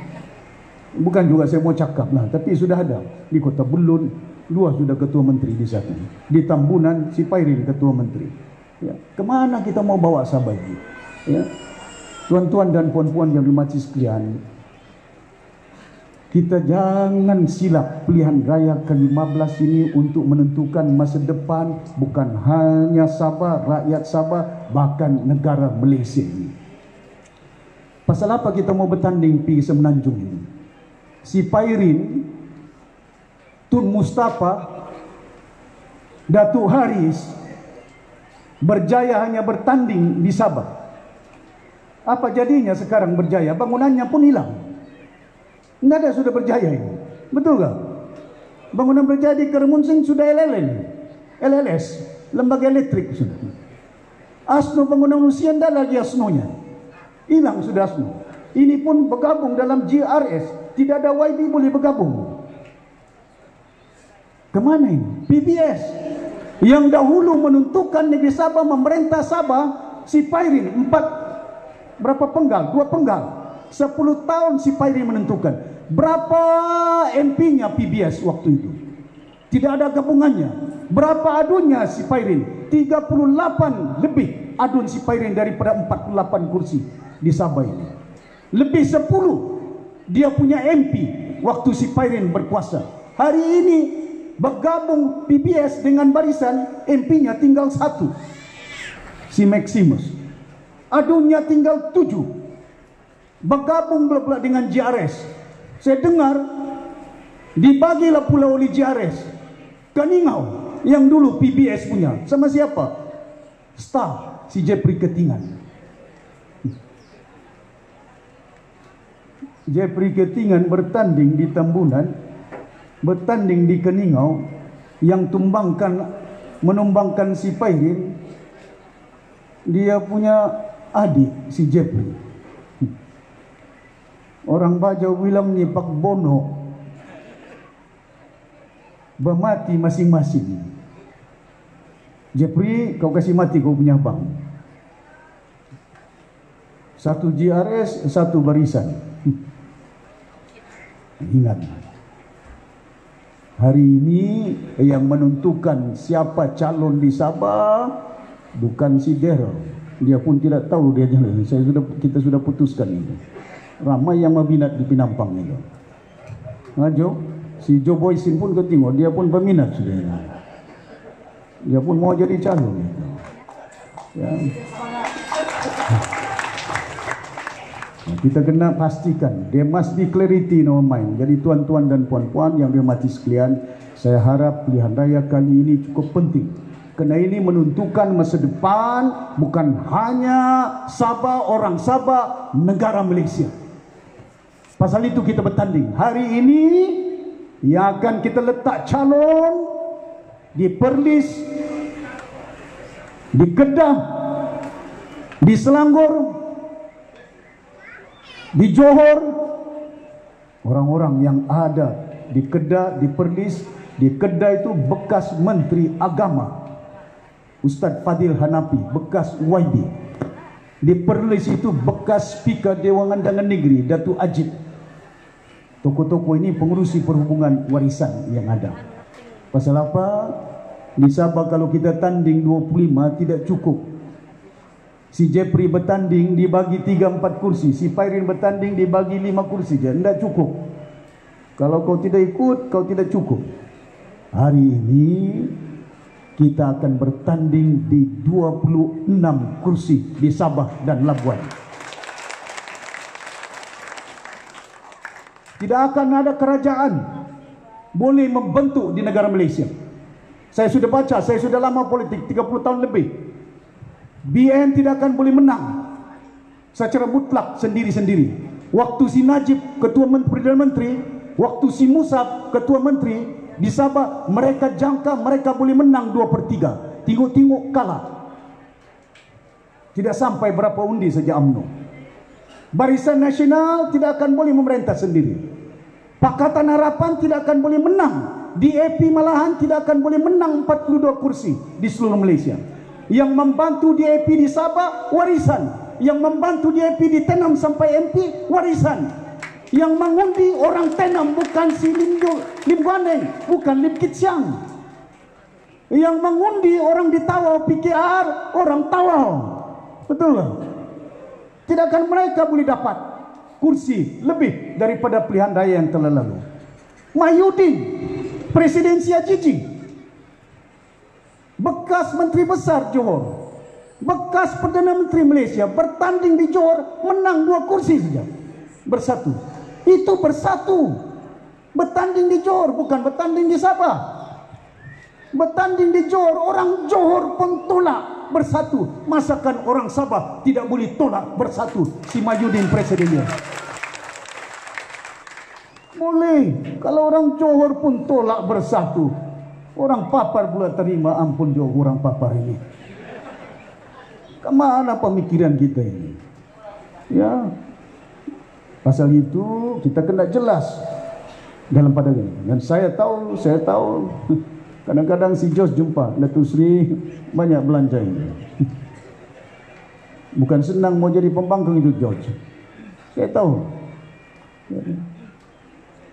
Bukan juga saya mau cakap lah, tapi sudah ada di Kota Belun, 2 sudah ketua menteri di sana. Di Tambunan, si Pairin ketua menteri. Ya. Kemana kita mau bawa Sabah ini? Ya. Tuan-tuan dan puan-puan yang dimati sekalian, kita jangan silap pilihan raya ke-15 ini untuk menentukan masa depan bukan hanya Sabah, rakyat Sabah, bahkan negara Malaysia ini. Pasal apa kita mau bertanding pergi Semenanjung ini? Si Pairin, Tun Mustafa, Datuk Haris berjaya hanya bertanding di Sabah. Apa jadinya sekarang berjaya? Bangunannya pun hilang. Tidak ada, sudah berjaya ini. Betul tak? Bangunan berjaya di Kermunsing sudah LLS, lembaga elektrik sudah. ASNO bangunan usia tidak lagi ASNO-nya. Hilang sudah ASNO. Ini pun bergabung dalam GRS. Tidak ada YB boleh bergabung. Kemana ini? PBS yang dahulu menentukan negeri Sabah, memerintah Sabah, si Pairin 2 penggal 10 tahun si Pairin menentukan. Berapa MP-nya PBS waktu itu? Tidak ada gabungannya. Berapa adunnya si Pairin? 38 lebih adun si Pairin daripada 48 kursi di Sabah ini. Lebih 10 dia punya MP waktu si Pairin berkuasa. Hari ini bergabung PBS dengan barisan, MP-nya tinggal 1, si Maximus. Adunnya tinggal 7. Bergabung pula dengan JRS. Saya dengar dibagilah pula oleh JRS Kaningau yang dulu PBS punya. Sama siapa? Star, si Jeffrey Ketingan. Jeffrey Ketingan bertanding di Tambunan, bertanding di Keningau, yang menumbangkan si Pairin, dia punya adik si Jeffrey. Orang Bajau bilang ni Pak Bono bermati masing-masing. Jeffrey, kau kasih mati kau punya bang. 1 GRS, 1 barisan. Ingat, hari ini yang menentukan siapa calon di Sabah bukan si Daryl. Dia pun tidak tahu dia jalan. Kita sudah putuskan ini. Ramai yang meminat di Penampang itu. Si Joe Boysin pun kau tengok, dia pun berminat sudah. Dia pun mau jadi calon. Ya. Kita kena pastikan, there must be clarity in our mind. Jadi tuan-tuan dan puan-puan yang dirahmati sekalian, saya harap pilihan raya kali ini cukup penting. Kerana ini menentukan masa depan bukan hanya Sabah, orang Sabah, negara Malaysia. Pasal itu kita bertanding. Hari ini yang akan kita letak calon di Perlis, di Kedah, di Selangor, di Johor. Orang-orang yang ada di Kedah, di Perlis. Di Kedah itu bekas Menteri Agama Ustaz Fadil Hanafi, bekas YB. Di Perlis itu bekas Speaker Dewan Undangan Negeri Datuk Ajib. Tokoh-tokoh ini pengurusi perhubungan warisan yang ada. Pasal apa? Di Sabah kalau kita tanding 25 tidak cukup. Si Jeffrey bertanding dibagi 3-4 kursi, si Pairin bertanding dibagi 5 kursi je, tidak cukup. Kalau kau tidak ikut, kau tidak cukup. Hari ini kita akan bertanding di 26 kursi di Sabah dan Labuan. Tidak akan ada kerajaan boleh membentuk di negara Malaysia. Saya sudah baca, saya sudah lama politik, 30 tahun lebih. BN tidak akan boleh menang secara mutlak sendiri-sendiri. Waktu si Najib Ketua Perdana Menteri, waktu si Musab Ketua Menteri di Sabah, mereka jangka mereka boleh menang 2/3. Tengok-tengok kalah. Tidak sampai berapa undi saja UMNO. Barisan Nasional tidak akan boleh memerintah sendiri. Pakatan Harapan tidak akan boleh menang. DAP malahan tidak akan boleh menang 42 kursi di seluruh Malaysia. Yang membantu DAP di Sabah, warisan. Yang membantu DAP di Tenam sampai MP, warisan. Yang mengundi orang Tenam bukan si Lim Guaneng, bukan Lim Kit Siang. Yang mengundi orang di Tawau PKR, orang Tawau. Betul tak? Tidak akan mereka boleh dapat kursi lebih daripada pilihan raya yang telah lalu. Mahyudin, Presidensia Gigi, bekas Menteri Besar Johor, bekas Perdana Menteri Malaysia, bertanding di Johor, menang 2 kursi saja. Bersatu. Itu bersatu. Bertanding di Johor, bukan bertanding di Sabah. Bertanding di Johor, orang Johor pun tolak bersatu. Masakan orang Sabah tidak boleh tolak bersatu si Mahyudin presidennya? Boleh. Kalau orang Johor pun tolak bersatu, orang Papar pula terima. Ampun Johor, orang Papar ini. Kemana pemikiran kita ini? Ya, pasal itu kita kena jelas dalam pada ini. Dan saya tahu kadang-kadang si Jos jumpa Datuk Seri banyak belanja ini. Bukan senang mau jadi pembangkang itu Jos. Saya tahu.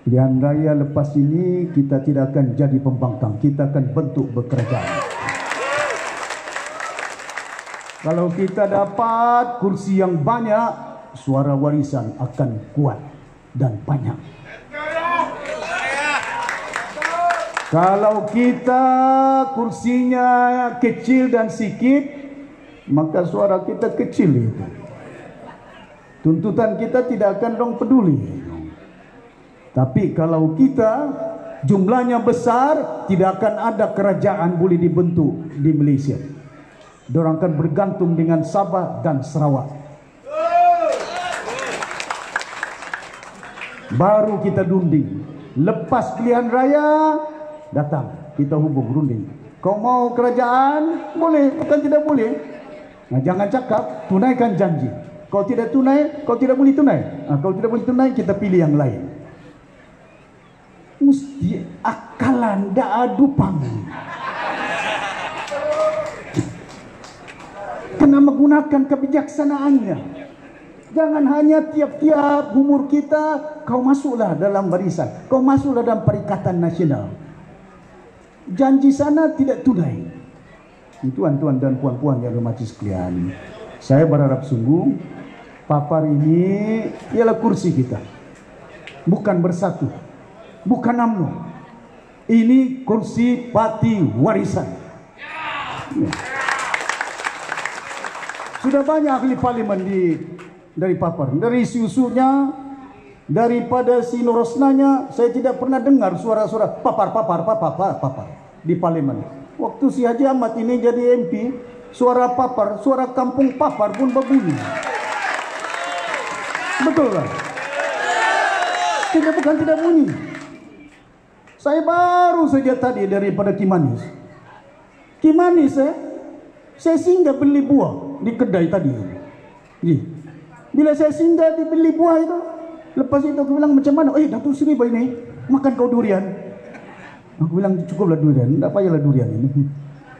Pilihan raya lepas ini kita tidak akan jadi pembangkang, kita akan bentuk berkerajaan. Kalau kita dapat kursi yang banyak, suara warisan akan kuat dan banyak. Kalau kita kursinya kecil dan sikit, maka suara kita kecil itu. Tuntutan kita tidak akan dong peduli. Tapi kalau kita jumlahnya besar, tidak akan ada kerajaan boleh dibentuk di Malaysia. Dorang akan bergantung dengan Sabah dan Sarawak. Baru kita runding. Lepas pilihan raya, datang, kita hubung runding. Kau mau kerajaan? Boleh, bukan tidak boleh. Nah, jangan cakap, tunaikan janji. Kau tidak tunai, kau tidak boleh tunai. Nah, kau tidak boleh tunai, kita pilih yang lain. Mesti akalan, tak adu pang. Kena menggunakan kebijaksanaannya. Jangan hanya tiap-tiap umur kita, kau masuklah dalam barisan. Kau masuklah dalam Perikatan Nasional. Janji sana tidak tunai. Tuan-tuan dan puan-puan yang hormati sekalian, saya berharap sungguh Papar ini ialah kursi kita, bukan bersatu, bukan UMNO. Ini kursi parti warisan. Ya. Sudah banyak ahli parlimen dari Papar, dari isu-isunya, daripada si Nurosnanya, saya tidak pernah dengar suara-suara papar di parlimen. Waktu si Haji Ahmad ini jadi MP, suara Papar, suara kampung Papar pun berbunyi. Betul kan? Bukan tidak bunyi. Saya baru saja tadi daripada Kimanis. Saya singgah beli buah di kedai tadi. Bila saya singgah di beli buah itu, lepas itu aku bilang, macam mana? Datuk Seri ini makan kau durian. Aku bilang, cukuplah durian, tidak payahlah durian ini.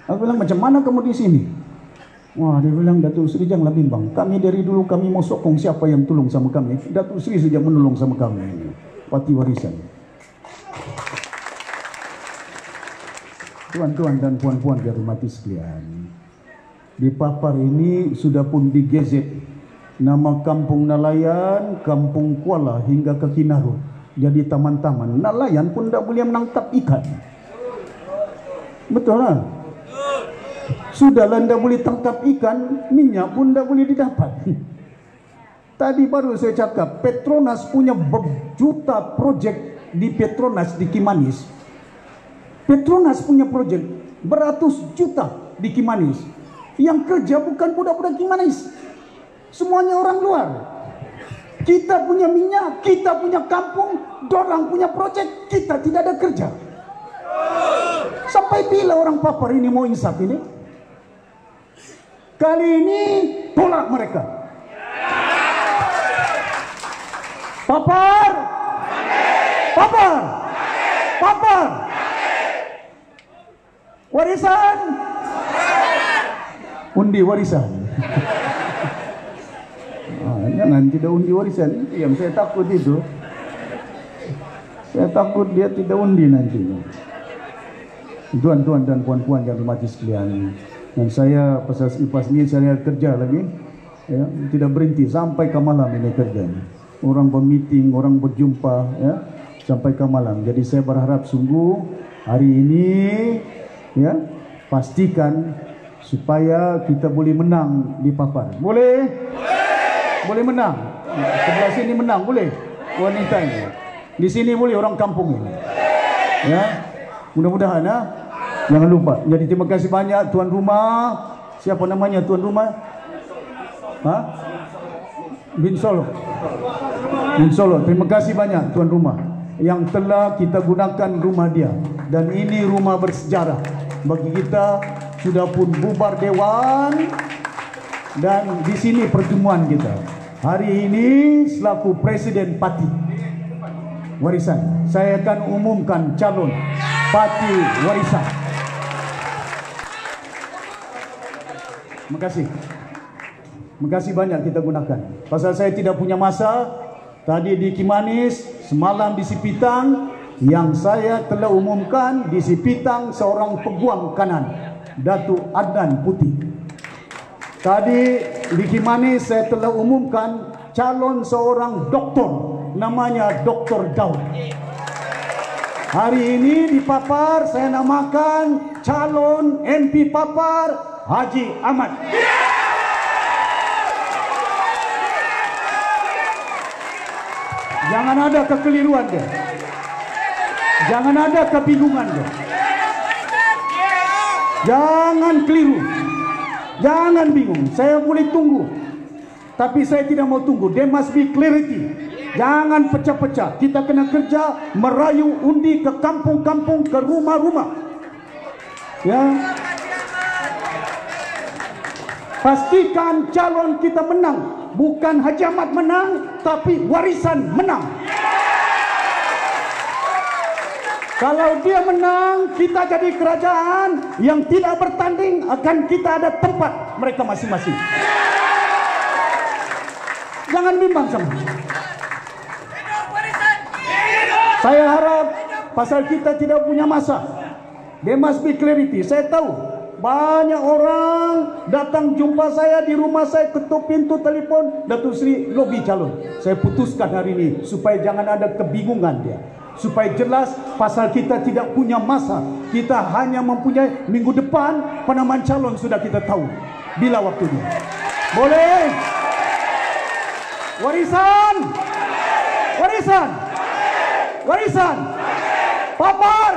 Aku bilang, macam mana kamu di sini? Wah, dia bilang, Datuk Seri janganlah bimbang. Kami dari dulu kami mau sokong siapa yang tolong sama kami. Datuk Seri saja menolong sama kami. Parti warisan. Tuan-tuan dan puan-puan yang hormati sekalian, di Papar ini sudah pun digezet nama Kampung Nalayan, Kampung Kuala hingga ke Kinaru. Jadi taman-taman. Nalayan pun tidak boleh menangkap ikan. Betul lah. Sudahlah tidak boleh tangkap ikan, minyak pun tidak boleh didapat. Tadi baru saya cakap, Petronas punya berjuta projek di Petronas di Kimanis. Petronas punya projek beratus juta di Kimanis. Yang kerja bukan budak-budak Kimanis, semuanya orang luar. Kita punya minyak, kita punya kampung, dorang punya projek, kita tidak ada kerja. Sampai bila orang Papar ini mau insaf ini? Kali ini tolak mereka. Papar, Papar. Papar. Warisan. Undi warisan. Jangan tidak undi warisan. Yang saya takut itu. Saya takut dia tidak undi nanti. Tuan-tuan dan puan-puan yang hormati sekalian. Dan saya pas ini saya kerja lagi. Ya, tidak berhenti sampai ke malam ini kerja. Orang bermeeting, orang berjumpa, ya, sampai ke malam. Jadi saya berharap sungguh hari ini, ya, pastikan supaya kita boleh menang di Papar. Boleh? Boleh menang. Sebelah sini menang, boleh? Wanita ini. Di sini boleh orang kampung ini. Ya, mudah-mudahan, ya. Jangan lupa. Jadi terima kasih banyak tuan rumah. Siapa namanya tuan rumah? Bin Solo. Bin Solo. Terima kasih banyak tuan rumah yang telah kita gunakan rumah dia. Dan ini rumah bersejarah bagi kita. Sudah pun bubar dewan dan di sini pertemuan kita. Hari ini selaku Presiden Parti Warisan, saya akan umumkan calon Parti Warisan. Terima kasih. Terima kasih banyak kita gunakan. Pasal saya tidak punya masa. Tadi di Kimanis, semalam di Sipitang, yang saya telah umumkan di Sipitang seorang peguam kanan, Datuk Adnan Putih. Tadi di Kimanis saya telah umumkan calon seorang doktor, namanya Dr. Daud. Hari ini di Papar saya namakan calon MP Papar Haji Ahmad. Jangan ada kekeliruan dia. Jangan ada kebingungan dia. Jangan keliru. Jangan bingung. Saya boleh tunggu. Tapi saya tidak mau tunggu. There must be clarity. Jangan pecah-pecah. Kita kena kerja merayu undi ke kampung-kampung, ke rumah-rumah. Ya. Pastikan calon kita menang. Bukan Haji Ahmad menang, tapi warisan menang. Kalau dia menang, kita jadi kerajaan yang tidak bertanding, akan kita ada tempat mereka masing-masing. Jangan bimbang sama. Saya harap pasal kita tidak punya masa. There must be clarity. Saya tahu banyak orang datang jumpa saya di rumah saya, ketuk pintu telefon, Datuk Seri lobi calon. Saya putuskan hari ini supaya jangan ada kebingungan dia. Supaya jelas pasal kita tidak punya masa. Kita hanya mempunyai minggu depan penamaan calon sudah kita tahu. Bila waktunya. Boleh? Warisan! Warisan! Warisan! Papar!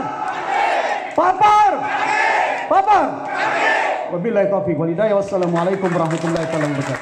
Papar! Papar! Wabillahi taufiq wal hidayah. Wassalamualaikum warahmatullahi wabarakatuh.